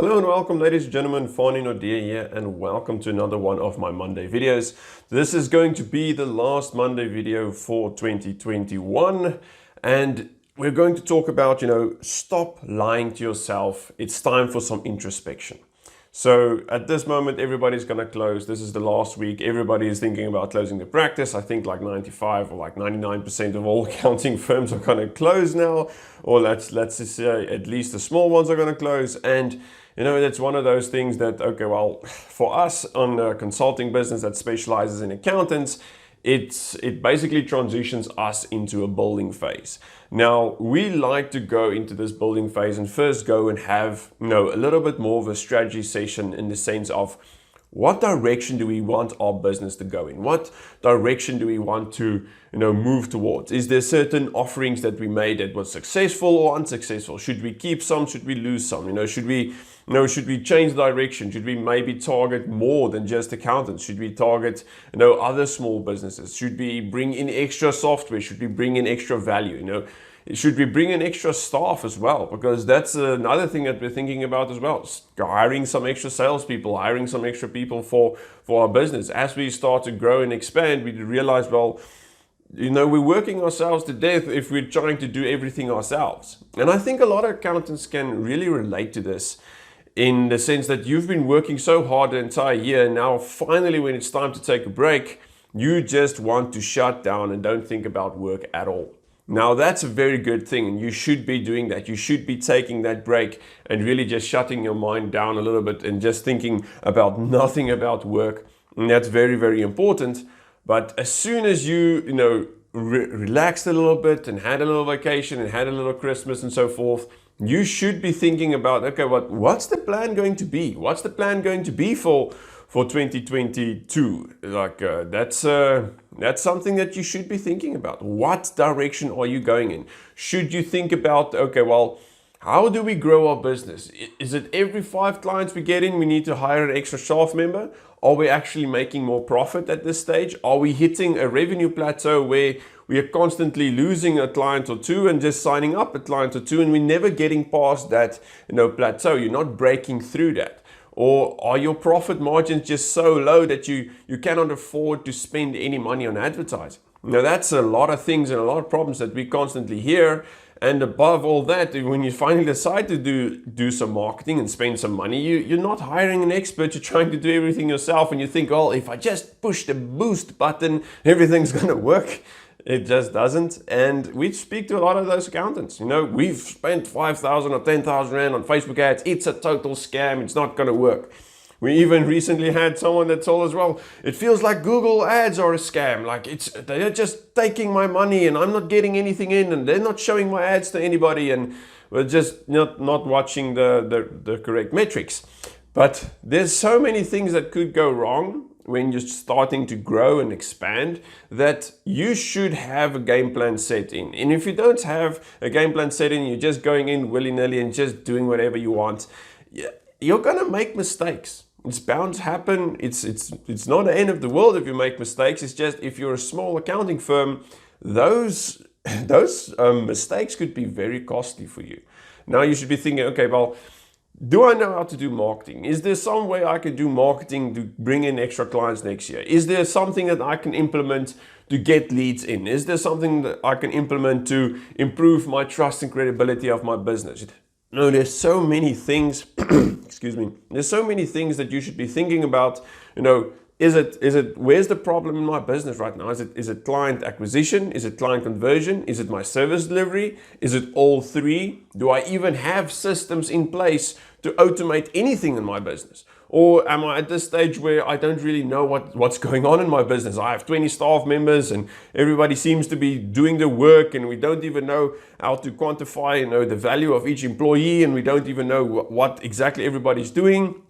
Hello and welcome, ladies and gentlemen. Fanie Naude here, and welcome to another one of my Monday videos. This is going to be the last Monday video for 2021, and we're going to talk about, stop lying to yourself. It's time for some introspection. So at this moment, everybody's going to close. This is the last week. Everybody is thinking about closing the practice. I think like 95 or like 99% of all accounting firms are going to close now, or let's just say at least the small ones are going to close. And that's one of those things that, okay, well, for us on a consulting business that specializes in accountants, it basically transitions us into a building phase. Now, we like to go into this building phase and first go and have, a little bit more of a strategy session in the sense of what direction do we want our business to go in? What direction do we want to, move towards? Is there certain offerings that we made that was successful or unsuccessful? Should we keep some? Should we lose some? Should we change direction? Should we maybe target more than just accountants? Should we target, other small businesses? Should we bring in extra software? Should we bring in extra value? Should we bring in extra staff as well? Because that's another thing that we're thinking about as well. Hiring some extra salespeople, hiring some extra people for our business. As we start to grow and expand, we realize, well, we're working ourselves to death if we're trying to do everything ourselves. And I think a lot of accountants can really relate to this in the sense that you've been working so hard the entire year. And now finally, when it's time to take a break, you just want to shut down and don't think about work at all. Now, that's a very good thing, and you should be doing that. You should be taking that break and really just shutting your mind down a little bit and just thinking about nothing about work. And that's very, very important. But as soon as you, relaxed a little bit and had a little vacation and had a little Christmas and so forth, you should be thinking about, okay, what's the plan going to be? What's the plan going to be for 2022? That's something that you should be thinking about. What direction are you going in? Should you think about, okay, well, how do we grow our business? Is it every 5 clients we get in, we need to hire an extra staff member? Are we actually making more profit at this stage? Are we hitting a revenue plateau where we are constantly losing a client or two and just signing up a client or two, and we're never getting past that, plateau? You're not breaking through that. Or are your profit margins just so low that you cannot afford to spend any money on advertising? Now, that's a lot of things and a lot of problems that we constantly hear. And above all that, when you finally decide to do some marketing and spend some money, you're not hiring an expert. You're trying to do everything yourself. And you think, well, if I just push the boost button, everything's going to work. It just doesn't. And we speak to a lot of those accountants. We've spent 5,000 or 10,000 Rand on Facebook ads. It's a total scam. It's not going to work. We even recently had someone that told us, well, it feels like Google ads are a scam. Like they're just taking my money and I'm not getting anything in, and they're not showing my ads to anybody, and we're just not watching the correct metrics. But there's so many things that could go wrong when you're starting to grow and expand that you should have a game plan set in. And if you don't have a game plan set in, you're just going in willy-nilly and just doing whatever you want, you're going to make mistakes. It's bound to happen. It's not the end of the world if you make mistakes. It's just if you're a small accounting firm, those mistakes could be very costly for you. Now you should be thinking, okay, well, do I know how to do marketing? Is there some way I can do marketing to bring in extra clients next year? Is there something that I can implement to get leads in? Is there something that I can implement to improve my trust and credibility of my business? No, there's so many things, excuse me, there's so many things that you should be thinking about. Is it, where's the problem in my business right now? Is it client acquisition? Is it client conversion? Is it my service delivery? Is it all three? Do I even have systems in place to automate anything in my business? Or am I at this stage where I don't really know what's going on in my business? I have 20 staff members and everybody seems to be doing the work, and we don't even know how to quantify, the value of each employee, and we don't even know what exactly everybody's doing.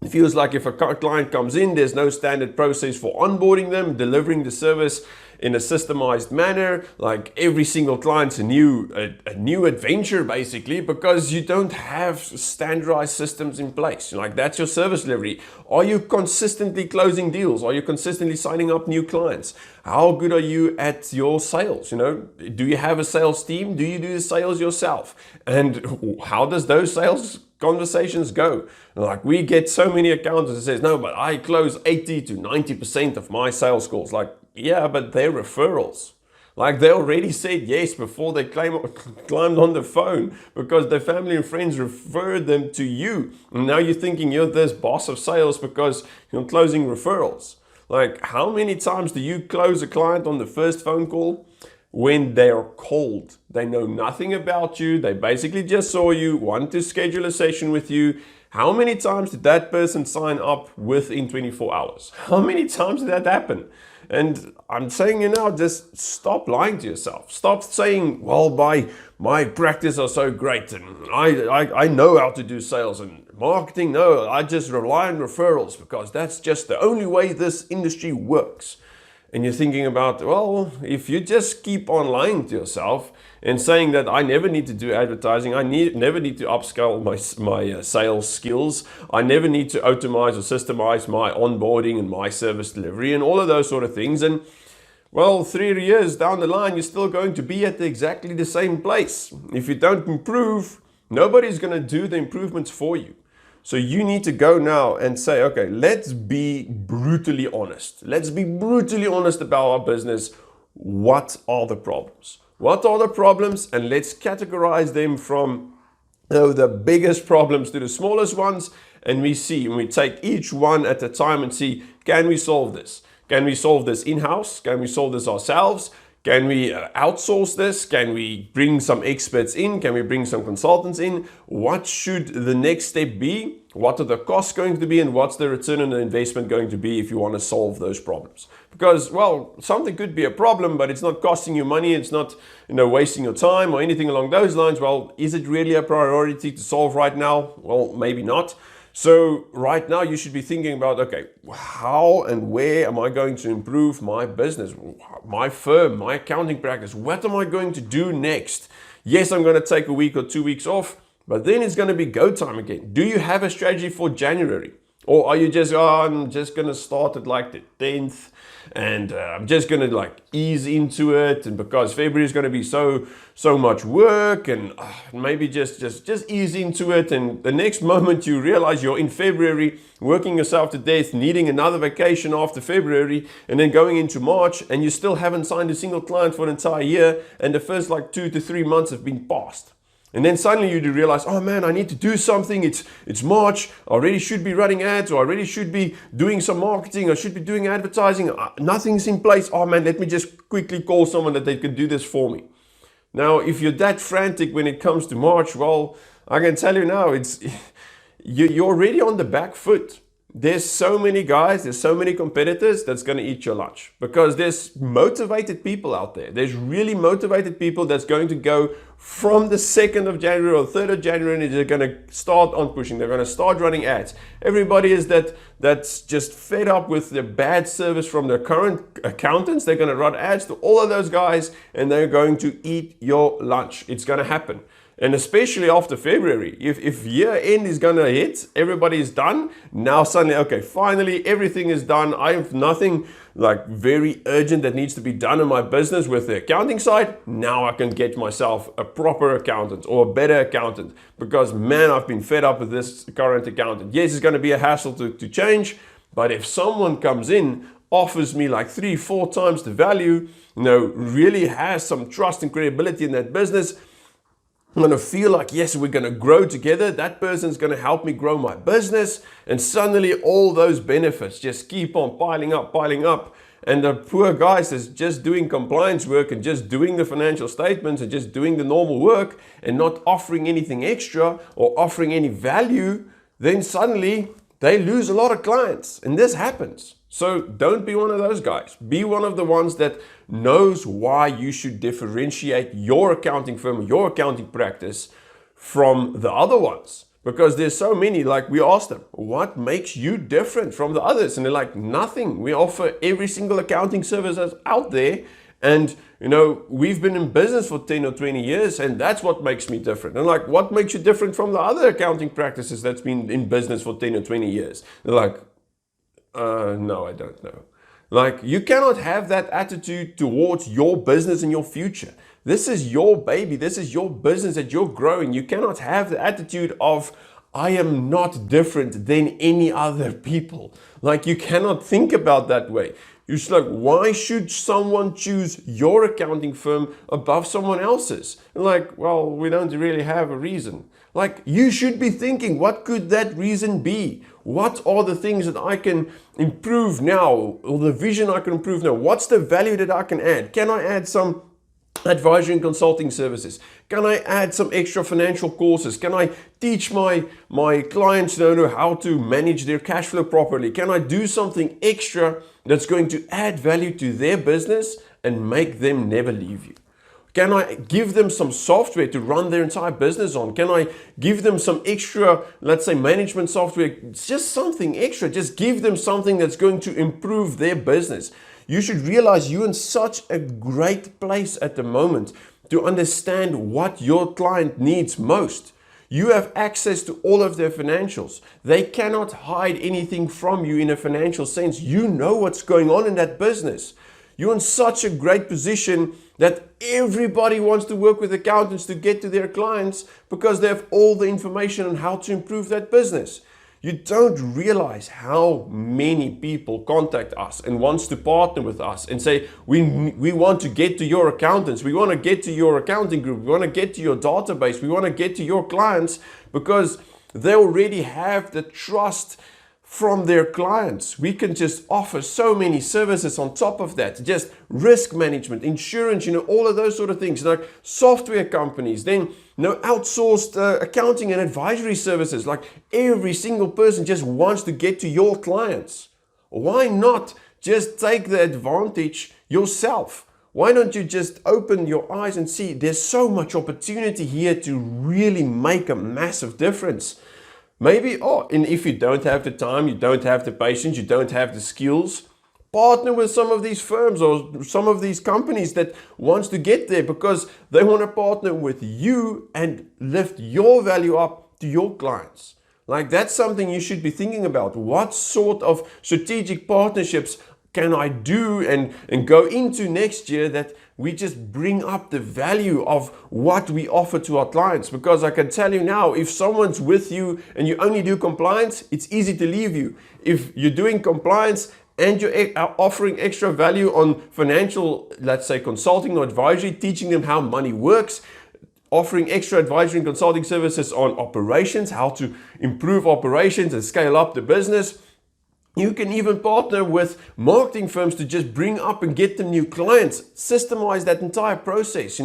It feels like if a client comes in, there's no standard process for onboarding them, delivering the service in a systemized manner. Like every single client's a new adventure, basically, because you don't have standardized systems in place. Like that's your service delivery. Are you consistently closing deals? Are you consistently signing up new clients? How good are you at your sales? Do you have a sales team? Do you do the sales yourself? And how does those sales conversations go. Like, we get so many accountants that says, no, but I close 80 to 90% of my sales calls. Like, yeah, but they're referrals. Like, they already said yes before they climbed on the phone because their family and friends referred them to you. And now you're thinking you're this boss of sales because you're closing referrals. Like, how many times do you close a client on the first phone call when they're cold? They know nothing about you. They basically just saw you, want to schedule a session with you. How many times did that person sign up within 24 hours? How many times did that happen? And I'm saying, just stop lying to yourself. Stop saying, well, my practice are so great and I know how to do sales and marketing. No, I just rely on referrals because that's just the only way this industry works. And you're thinking about, well, if you just keep on lying to yourself and saying that I never need to do advertising, never need to upscale my sales skills, I never need to automate or systemize my onboarding and my service delivery and all of those sort of things. And well, 3 years down the line, you're still going to be at exactly the same place. If you don't improve, nobody's going to do the improvements for you. So you need to go now and say, okay, let's be brutally honest. Let's be brutally honest about our business. What are the problems? What are the problems? And let's categorize them from the biggest problems to the smallest ones. And we take each one at a time and see, can we solve this? Can we solve this in-house? Can we solve this ourselves? Can we outsource this? Can we bring some experts in? Can we bring some consultants in? What should the next step be? What are the costs going to be? And what's the return on the investment going to be if you want to solve those problems? Because, well, something could be a problem, but it's not costing you money. It's not, wasting your time or anything along those lines. Well, is it really a priority to solve right now? Well, maybe not. So right now you should be thinking about, okay, how and where am I going to improve my business, my firm, my accounting practice? What am I going to do next? Yes, I'm going to take a week or 2 weeks off, but then it's going to be go time again. Do you have a strategy for January? Or are you just, I'm just going to start at like the 10th and I'm just going to ease into it, and because February is going to be so much work, and maybe just ease into it, and the next moment you realize you're in February working yourself to death, needing another vacation after February, and then going into March and you still haven't signed a single client for an entire year, and the first 2 to 3 months have been passed. And then suddenly you do realize, oh man, I need to do something. It's March. I already should be running ads, or I already should be doing some marketing. I should be doing advertising. Nothing's in place. Oh man, let me just quickly call someone that they can do this for me. Now, if you're that frantic when it comes to March, well, I can tell you now, you're already on the back foot. There's so many guys, there's so many competitors that's going to eat your lunch, because there's motivated people out there. There's really motivated people that's going to go from the 2nd of January or 3rd of January, and they're going to start on pushing. They're going to start running ads. Everybody is that's just fed up with the bad service from their current accountants. They're going to run ads to all of those guys, and they're going to eat your lunch. It's going to happen. And especially after February, if year end is going to hit, everybody is done. Now suddenly, okay, finally everything is done. I have nothing very urgent that needs to be done in my business with the accounting side. Now I can get myself a proper accountant or a better accountant, because man, I've been fed up with this current accountant. Yes, it's going to be a hassle to change, but if someone comes in, offers me 3-4 times the value, really has some trust and credibility in that business, I'm going to feel like, yes, we're going to grow together. That person's going to help me grow my business. And suddenly all those benefits just keep on piling up. And the poor guys that's just doing compliance work and just doing the financial statements and just doing the normal work and not offering anything extra or offering any value, then suddenly they lose a lot of clients. And this happens. So don't be one of those guys. Be one of the ones that knows why you should differentiate your accounting firm, your accounting practice from the other ones. Because there's so many, we asked them, what makes you different from the others? And they're like, nothing. We offer every single accounting service that's out there. And, we've been in business for 10 or 20 years, and that's what makes me different. And what makes you different from the other accounting practices that's been in business for 10 or 20 years? They're like, no, I don't know. You cannot have that attitude towards your business and your future. This is your baby. This is your business that you're growing. You cannot have the attitude of, I am not different than any other people. Like, you cannot think about that way. You're just like, why should someone choose your accounting firm above someone else's? Like, well, we don't really have a reason. Like, you should be thinking, what could that reason be? What are the things that I can improve now, or the vision I can improve now? What's the value that I can add? Can I add some advisory and consulting services? Can I add some extra financial courses? Can I teach my clients how to manage their cash flow properly? Can I do something extra that's going to add value to their business and make them never leave you? Can I give them some software to run their entire business on? Can I give them some extra, let's say, management software? It's just something extra. Just give them something that's going to improve their business. You should realize you're in such a great place at the moment to understand what your client needs most. You have access to all of their financials. They cannot hide anything from you in a financial sense. You know what's going on in that business. You're in such a great position that everybody wants to work with accountants to get to their clients because they have all the information on how to improve that business. You don't realize how many people contact us and wants to partner with us and say, we want to get to your accountants, we want to get to your accounting group, we want to get to your database, we want to get to your clients, because they already have the trust from their clients. We can just offer so many services on top of that, just risk management, insurance, all of those sort of things, like software companies, then outsourced accounting and advisory services. Like, every single person just wants to get to your clients. Why not just take the advantage yourself? Why don't you just open your eyes and see there's so much opportunity here to really make a massive difference? Maybe, and if you don't have the time, you don't have the patience, you don't have the skills, partner with some of these firms or some of these companies that wants to get there because they want to partner with you and lift your value up to your clients. Like, that's something you should be thinking about. What sort of strategic partnerships can I do and go into next year that we just bring up the value of what we offer to our clients? Because I can tell you now, if someone's with you and you only do compliance, it's easy to leave you. If you're doing compliance and you're offering extra value on financial, let's say, consulting or advisory, teaching them how money works, offering extra advisory and consulting services on operations, how to improve operations and scale up the business. You can even partner with marketing firms to just bring up and get them new clients. Systemize that entire process,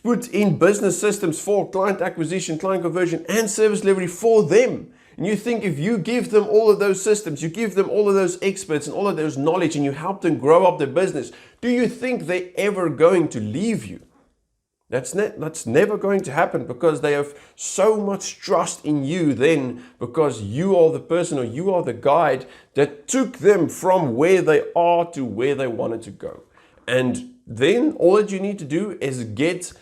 put in business systems for client acquisition, client conversion, and service delivery for them. And you think, if you give them all of those systems, you give them all of those experts and all of those knowledge, and you help them grow up their business, do you think they're ever going to leave you? That's never going to happen, because they have so much trust in you then, because you are the person, or you are the guide that took them from where they are to where they wanted to go. And then all that you need to do is get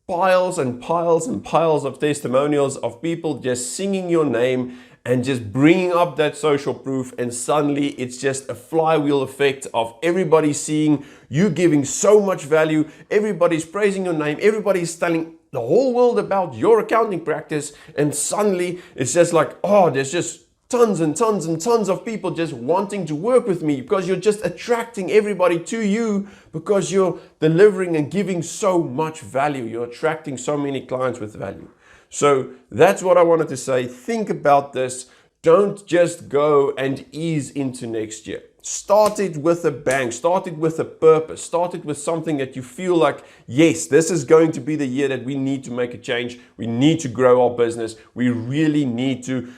piles and piles and piles of testimonials of people just singing your name and just bringing up that social proof, and suddenly it's just a flywheel effect of everybody seeing you giving so much value, everybody's praising your name, everybody's telling the whole world about your accounting practice, and suddenly it's just like, there's just tons and tons and tons of people just wanting to work with me, because you're just attracting everybody to you, because you're delivering and giving so much value. You're attracting so many clients with value. So that's what I wanted to say. Think about this. Don't just go and ease into next year. Start it with a bang. Start it with a purpose. Start it with something that you feel like, yes, this is going to be the year that we need to make a change. We need to grow our business. We really need to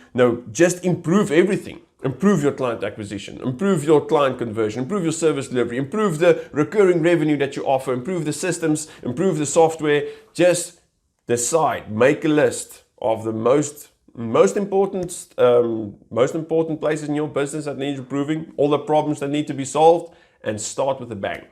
just improve everything. Improve your client acquisition, improve your client conversion, improve your service delivery, improve the recurring revenue that you offer, improve the systems, improve the software. Just decide, make a list of the most important places in your business that need improving, all the problems that need to be solved, and start with a bang.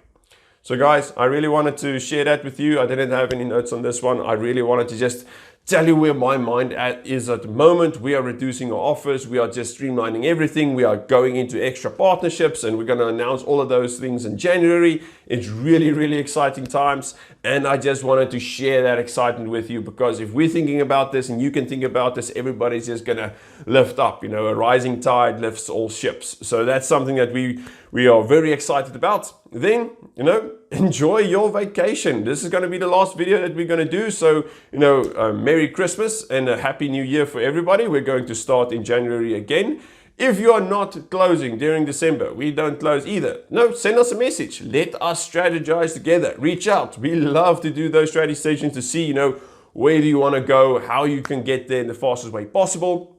So guys, I really wanted to share that with you. I didn't have any notes on this one. I really wanted to just tell you where my mind is at the moment. We are reducing our offers. We are just streamlining everything. We are going into extra partnerships, and we're going to announce all of those things in January. It's really, really exciting times. And I just wanted to share that excitement with you, because if we're thinking about this and you can think about this, everybody's just going to lift up. You know, a rising tide lifts all ships. So that's something that we are very excited about. Then, you know, enjoy your vacation. This is going to be the last video that we're going to do. So, you know, Merry Christmas and a Happy New Year for everybody. We're going to start in January again. If you are not closing during December, we don't close either. No, send us a message. Let us strategize together. Reach out. We love to do those strategy sessions to see, you know, where do you want to go, how you can get there in the fastest way possible.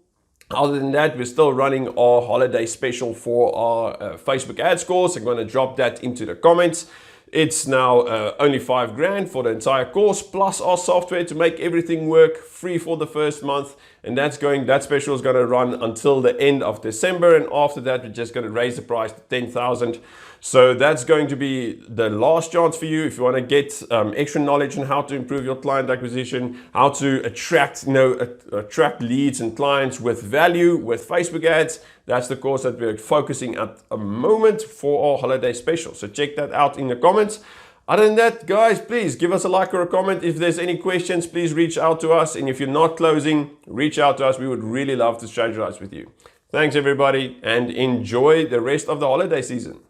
Other than that, we're still running our holiday special for our Facebook ads course. I'm going to drop that into the comments. It's now only $5,000 for the entire course, plus our software to make everything work, free for the first month. And that special is going to run until the end of December. And after that, we're just going to raise the price to $10,000. So that's going to be the last chance for you if you want to get extra knowledge on how to improve your client acquisition, how to attract, attract leads and clients with value with Facebook ads. That's the course that we're focusing at a moment for our holiday special. So check that out in the comments. Other than that, guys, please give us a like or a comment. If there's any questions, please reach out to us. And if you're not closing, reach out to us. We would really love to strategize with you. Thanks, everybody, and enjoy the rest of the holiday season.